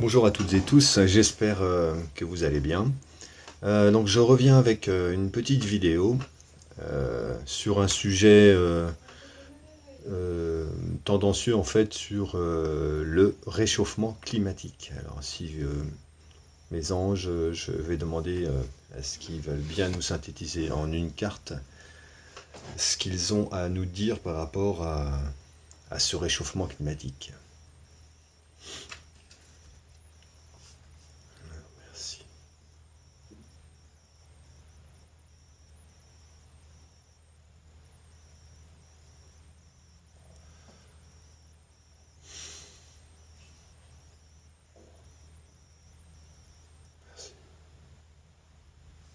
Bonjour à toutes et tous, j'espère que vous allez bien. Donc je reviens avec une petite vidéo sur un sujet euh, tendancieux en fait sur le réchauffement climatique. Alors si mes anges, je vais demander à ce qu'ils veulent bien nous synthétiser en une carte ce qu'ils ont à nous dire par rapport à ce réchauffement climatique. Merci.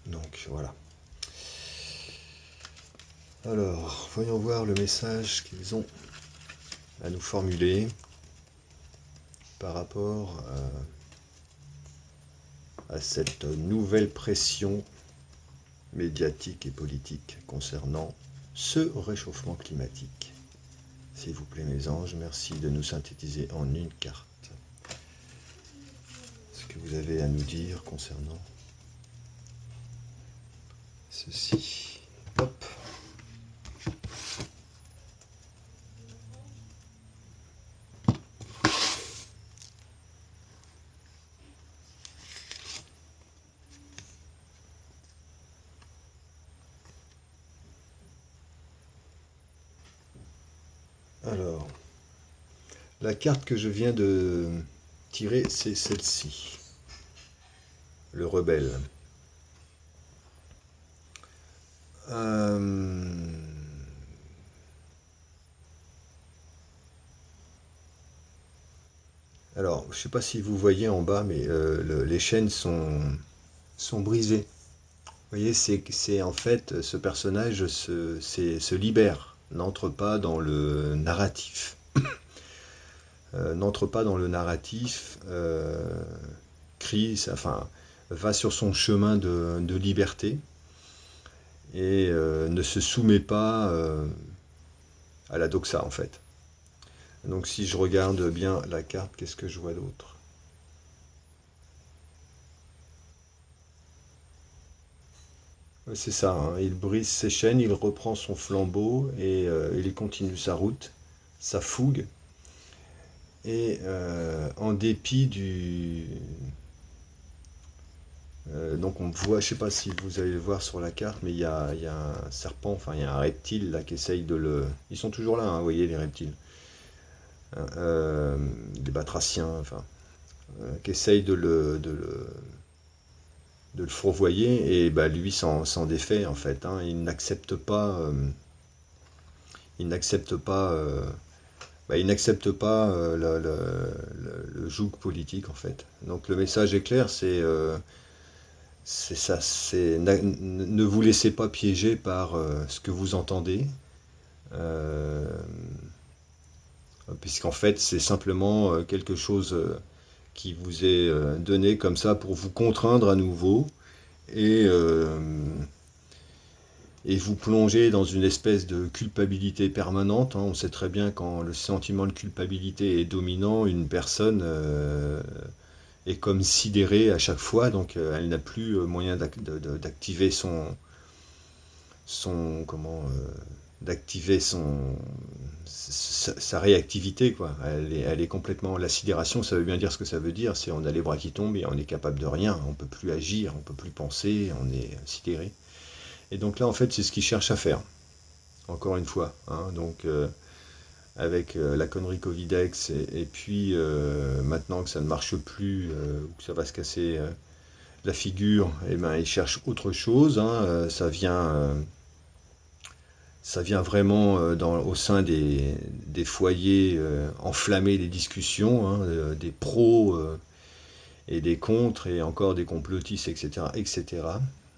Donc voilà. Alors, voyons voir le message qu'ils ont à nous formuler par rapport à cette nouvelle pression médiatique et politique concernant ce réchauffement climatique. S'il vous plaît mes anges, merci de nous synthétiser en une carte ce que vous avez à nous dire concernant ceci. Hop. Alors, la carte que je viens de tirer, c'est celle-ci. Le rebelle. Alors, je ne sais pas si vous voyez en bas, mais les chaînes sont brisées. Vous voyez, c'est en fait, ce personnage se libère, n'entre pas dans le narratif. N'entre pas dans le narratif, crie, enfin, va sur son chemin de liberté et ne se soumet pas à la doxa en fait. Donc si je regarde bien la carte, qu'est-ce que je vois d'autre? C'est ça, hein, il brise ses chaînes, il reprend son flambeau et il continue sa route, sa fougue. Et en dépit du... donc on voit, je sais pas si vous allez le voir sur la carte, mais il y a un serpent, enfin il y a un reptile là qui essaye de le... Ils sont toujours là, hein, vous voyez les reptiles. Des batraciens, enfin, qui essayent de le fourvoyer et bah, lui s'en défait en fait, hein. Il n'accepte pas... il n'accepte pas... bah, il n'accepte pas le joug politique en fait. Donc le message est clair, c'est ça, c'est ne vous laissez pas piéger par ce que vous entendez, euh, puisqu'en fait c'est simplement quelque chose qui vous est donné comme ça pour vous contraindre à nouveau et, euh, et vous plonger dans une espèce de culpabilité permanente, hein. On sait très bien quand le sentiment de culpabilité est dominant, une personne est comme sidérée à chaque fois, donc elle n'a plus moyen d'activer son comment d'activer sa réactivité quoi. Elle est complètement la sidération, ça veut bien dire ce que ça veut dire, c'est on a les bras qui tombent et on est capable de rien, on peut plus agir, on peut plus penser, on est sidéré. Et donc là en fait c'est ce qu'il cherche à faire. Encore une fois, hein, donc avec la connerie Covidex et puis maintenant que ça ne marche plus, ou que ça va se casser la figure, et ben il cherche autre chose, hein, ça vient vraiment au sein des foyers enflammer les discussions, hein, des pros et des contres et encore des complotistes, etc. etc.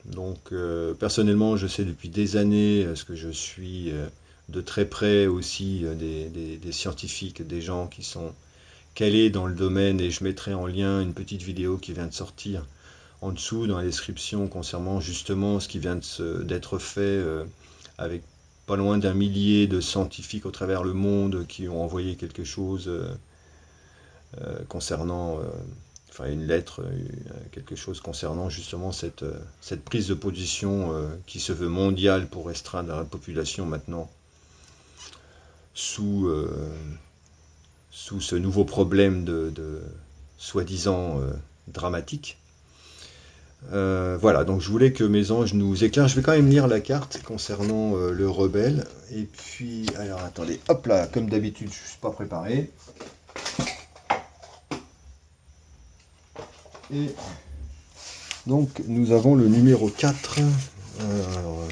Donc personnellement, je sais depuis des années, ce que je suis de très près aussi des scientifiques, des gens qui sont calés dans le domaine, et je mettrai en lien une petite vidéo qui vient de sortir en dessous dans la description concernant justement ce qui vient d'être fait avec pas loin d'un millier de scientifiques au travers le monde qui ont envoyé quelque chose concernant enfin une lettre, quelque chose concernant justement cette prise de position qui se veut mondiale pour restreindre la population maintenant sous, sous ce nouveau problème de soi-disant dramatique. Voilà, donc je voulais que mes anges nous éclairent. Je vais quand même lire la carte concernant le rebelle. Et puis, alors attendez, hop là, comme d'habitude, je ne suis pas préparé. Et donc, nous avons le numéro 4. Alors,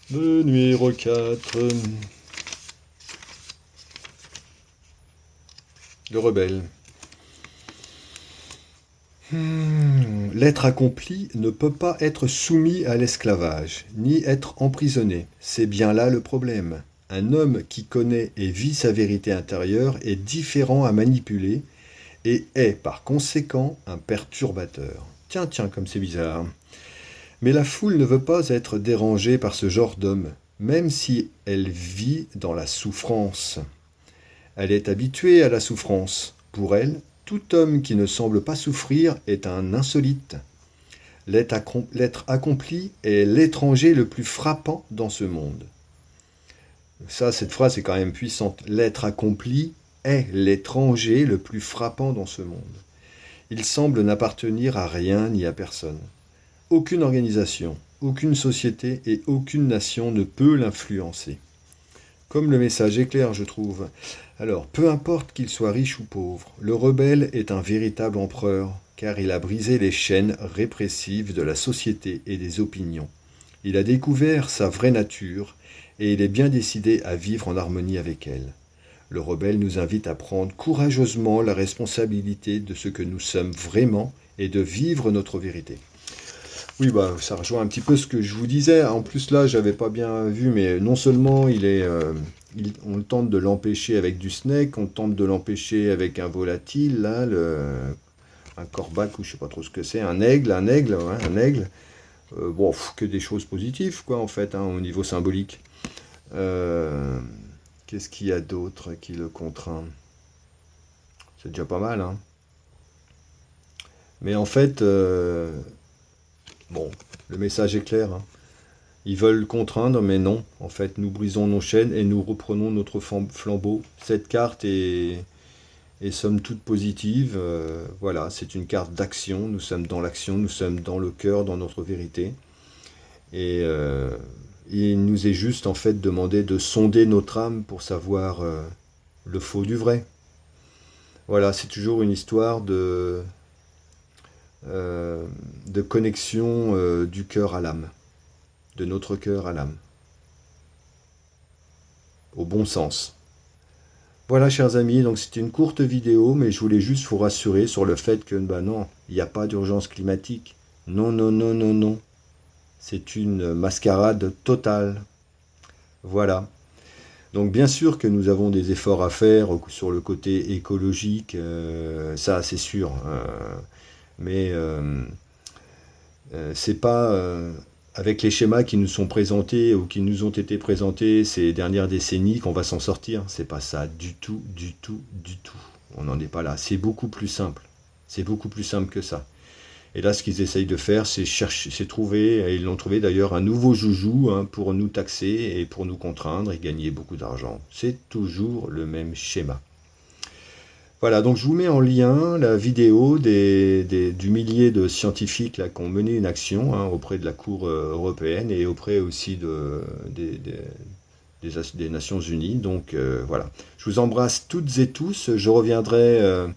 le numéro 4. Le rebelle. L'être accompli ne peut pas être soumis à l'esclavage, ni être emprisonné. C'est bien là le problème. Un homme qui connaît et vit sa vérité intérieure est différent à manipuler et est par conséquent un perturbateur. Tiens, tiens, comme c'est bizarre. Mais la foule ne veut pas être dérangée par ce genre d'homme, même si elle vit dans la souffrance. Elle est habituée à la souffrance. Pour elle, tout homme qui ne semble pas souffrir est un insolite. L'être accompli est l'étranger le plus frappant dans ce monde. Ça, cette phrase est quand même puissante. L'être accompli est l'étranger le plus frappant dans ce monde. Il semble n'appartenir à rien ni à personne. Aucune organisation, aucune société et aucune nation ne peut l'influencer. Comme le message est clair, je trouve. Alors, peu importe qu'il soit riche ou pauvre, le rebelle est un véritable empereur, car il a brisé les chaînes répressives de la société et des opinions. Il a découvert sa vraie nature, et il est bien décidé à vivre en harmonie avec elle. Le rebelle nous invite à prendre courageusement la responsabilité de ce que nous sommes vraiment et de vivre notre vérité. Oui, bah, ça rejoint un petit peu ce que je vous disais. En plus, là, j'avais pas bien vu, mais non seulement on tente de l'empêcher avec du snake, on tente de l'empêcher avec un volatile, là, un corbac ou je sais pas trop ce que c'est, un aigle, ouais, un aigle. Bon, que des choses positives, quoi, en fait, hein, au niveau symbolique. Qu'est-ce qu'il y a d'autre qui le contraint? C'est déjà pas mal, hein. Mais en fait, bon, le message est clair, hein. Ils veulent contraindre, mais non. En fait, nous brisons nos chaînes et nous reprenons notre flambeau. Cette carte est somme toute positive. Voilà, c'est une carte d'action. Nous sommes dans l'action, nous sommes dans le cœur, dans notre vérité. Et il nous est juste en fait demandé de sonder notre âme pour savoir le faux du vrai. Voilà, c'est toujours une histoire de connexion du cœur à l'âme, de notre cœur à l'âme, au bon sens. Voilà, chers amis, donc c'était une courte vidéo, mais je voulais juste vous rassurer sur le fait que, bah non, il n'y a pas d'urgence climatique. Non, non, non, non, non. C'est une mascarade totale. Voilà. Donc bien sûr que nous avons des efforts à faire sur le côté écologique, ça c'est sûr. Mais c'est pas avec les schémas qui nous sont présentés ou qui nous ont été présentés ces dernières décennies qu'on va s'en sortir. C'est pas ça du tout, du tout, du tout. On n'en est pas là. C'est beaucoup plus simple. C'est beaucoup plus simple que ça. Et là, ce qu'ils essayent de faire, c'est chercher, c'est trouver, et ils l'ont trouvé d'ailleurs, un nouveau joujou hein, pour nous taxer et pour nous contraindre et gagner beaucoup d'argent. C'est toujours le même schéma. Voilà, donc je vous mets en lien la vidéo du millier de scientifiques là, qui ont mené une action hein, auprès de la Cour européenne et auprès aussi des Nations Unies. Donc voilà, je vous embrasse toutes et tous. Je reviendrai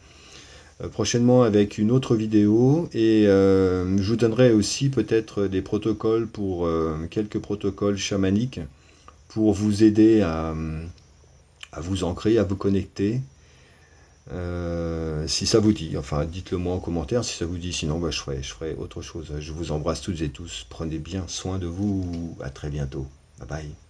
prochainement avec une autre vidéo et je vous donnerai aussi peut-être des protocoles pour quelques protocoles chamaniques pour vous aider à vous ancrer, à vous connecter. Si ça vous dit, enfin dites-le moi en commentaire si ça vous dit, sinon bah, je ferai autre chose. Je vous embrasse toutes et tous, prenez bien soin de vous, à très bientôt, bye bye.